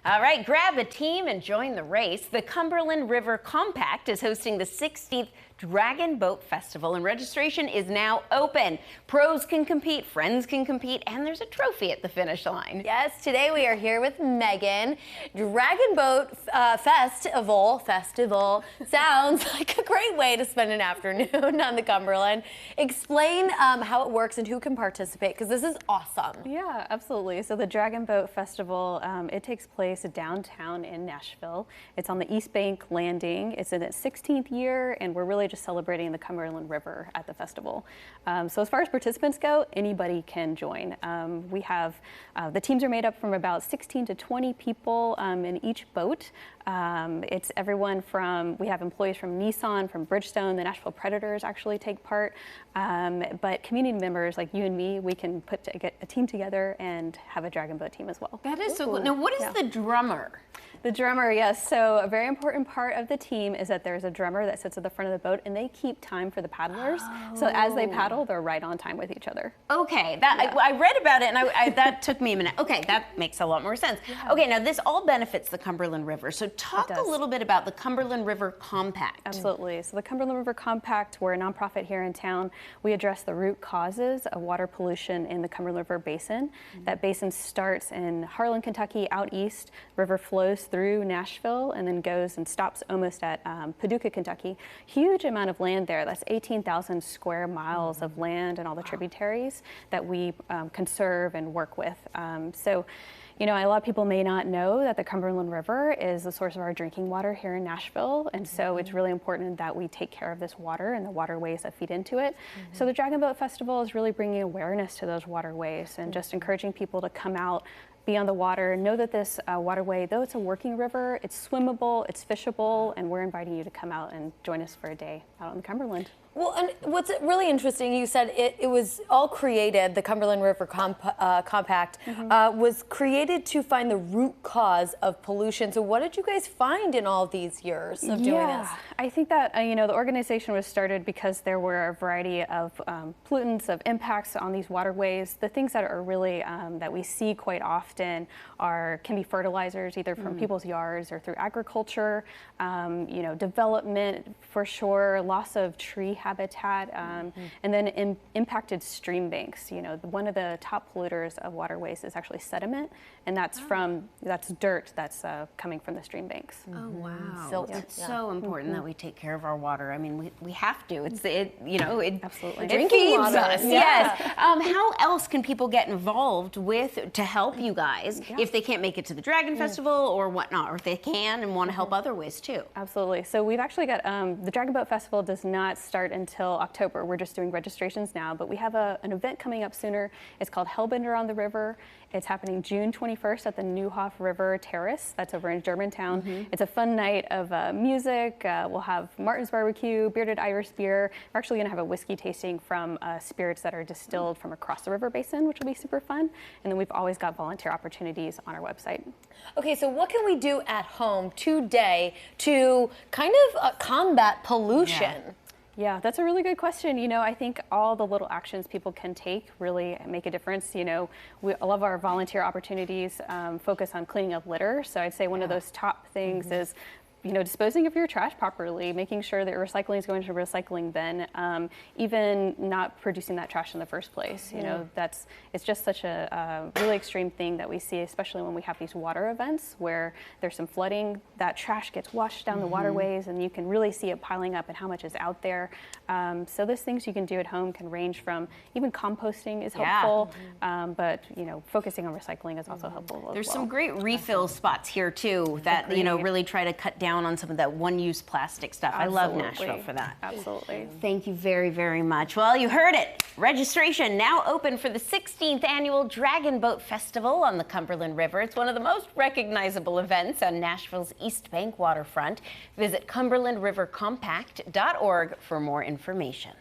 All right, grab a team and join the race. The Cumberland River Compact is hosting the 16th Dragon Boat Festival, and registration is now open. Pros can compete, friends can compete, and there's a trophy at the finish line. Yes, today we are here with Megan. Dragon Boat Festival sounds like a great way to spend an afternoon on the Cumberland. Explain how it works and who can participate, because this is awesome. Yeah, absolutely. So the Dragon Boat Festival, it takes place downtown in Nashville. It's on the East Bank Landing. It's in its 16th year, and we're really just celebrating the Cumberland River at the festival. So as far as participants go, anybody can join. We have, the teams are made up from about 16 to 20 people in each boat. It's everyone from, we have employees from Nissan, from Bridgestone, the Nashville Predators actually take part. But community members like you and me, we can get a team together and have a Dragon Boat team as well. That is so cool. Now, what is the drummer? The drummer, yes. So a very important part of the team is that there's a drummer that sits at the front of the boat, and they keep time for the paddlers. Oh. So as they paddle, they're right on time with each other. Okay, I read about it, and that took me a minute. Okay, that makes a lot more sense. Yeah. Okay, now this all benefits the Cumberland River. So talk a little bit about the Cumberland River Compact. Absolutely. So the Cumberland River Compact, we're a nonprofit here in town. We address the root causes of water pollution in the Cumberland River Basin. That basin starts in Harlan, Kentucky, out east. River flows through Nashville and then goes and stops almost at Paducah, Kentucky. Huge amount of land there. That's 18,000 square miles of land and all the tributaries that we conserve and work with. So, you know, a lot of people may not know that the Cumberland River is the source of our drinking water here in Nashville, and so it's really important that we take care of this water and the waterways that feed into it. So the Dragon Boat Festival is really bringing awareness to those waterways and just encouraging people to come out, be on the water, know that this waterway, though it's a working river, it's swimmable, it's fishable, and we're inviting you to come out and join us for a day out on the Cumberland. Well, and what's really interesting, you said it was all created, the Cumberland River Compact was created to find the root cause of pollution. So what did you guys find in all these years of doing this? I think that, you know, the organization was started because there were a variety of pollutants, of impacts on these waterways. The things that are really, that we see quite often can be fertilizers, either from people's yards or through agriculture, you know, development for sure, loss of tree habitat, and then impacted stream banks. You know, one of the top polluters of waterways is actually sediment, and that's that's dirt that's coming from the stream banks. Oh wow! It's so important that we take care of our water. I mean, we have to. You know, absolutely it feeds us. Yes. How else can people get involved to help you guys if they can't make it to the Dragon Festival or whatnot, or if they can and want to help other ways too? Absolutely. So we've actually got the Dragon Boat Festival does not start until October. We're just doing registrations now, but we have an event coming up sooner. It's called Hellbender on the River. It's happening June 21st at the Neuhoff River Terrace. That's over in Germantown. It's a fun night of music. We'll have Martin's Barbecue, Bearded Irish Beer. We're actually going to have a whiskey tasting from spirits that are distilled from across the river basin, which will be super fun. And then we've always got volunteer opportunities on our website. Okay, so what can we do at home today to kind of combat pollution? Yeah, that's a really good question. You know, I think all the little actions people can take really make a difference. You know, all of our volunteer opportunities focus on cleaning up litter. So I'd say one of those top things is, you know, disposing of your trash properly, making sure that your recycling is going to a recycling bin, even not producing that trash in the first place. You know, it's just such a really extreme thing that we see, especially when we have these water events where there's some flooding. That trash gets washed down the waterways, and you can really see it piling up and how much is out there. So those things you can do at home can range from even composting is helpful, but you know, focusing on recycling is also helpful. There's some great refill spots here too that you know really try to cut down on some of that one-use plastic stuff. Absolutely. I love Nashville for that. Absolutely. Thank you very, very much. Well, you heard it. Registration now open for the 16th annual Dragon Boat Festival on the Cumberland River. It's one of the most recognizable events on Nashville's East Bank waterfront. Visit cumberlandrivercompact.org for more information.